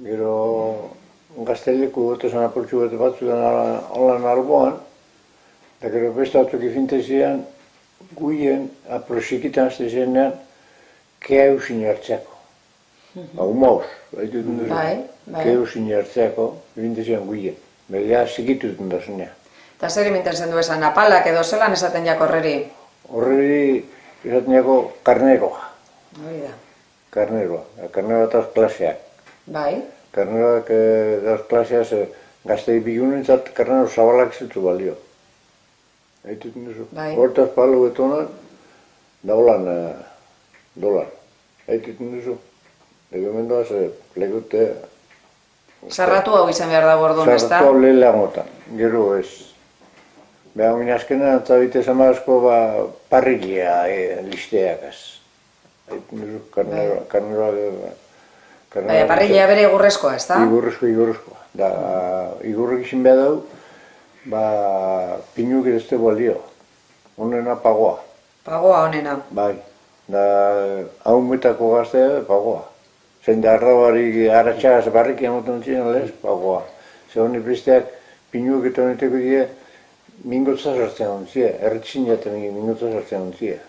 Gero gazteleku otesan apurtxu bete batzutan holan alboan, eta gero beste batzuk ifintezian, guien aproxikitan azte zenean, kea eusin hartzeako. Mauz, baituten duzu. Kea eusin hartzeako, ifintezian guien. Begia zikituten da zenean. Eta zer iminten zen du esan, apalak edo zelan esaten jako horreri? Horreri esaten jako karneroa. Hori da. Karneroa eta klaseak. Bai. Karneroak dauz klaseaz gaztei bigunentzat karnero zabalak zetzu balio. Haituten duzu. Hortaz palo betonak, da holan dolar. Haituten duzu. Ego mendoaz legute... Sarratu hau izan behar da bordun, ez da? Sarratu hau leheagotan, gero ez. Beha, minazkena, zabite zamazko parrilia listeakaz. Haituten duzu, karneroa... Baina parrilla bere igurrezkoa, ez da? Igurrezkoa. Igurrek izin behar dau, pinuk edazte balio. Honena pagoa. Pagoa honena. Bai. Haumetako gaztea, pagoa. Zein da arrabari haratxagaz barrik emoten ziren lez, pagoa. Ze honi besteak pinuk eta honeteko die mingotza sartzen ontzia. Erretzin jaten mingotza sartzen ontzia.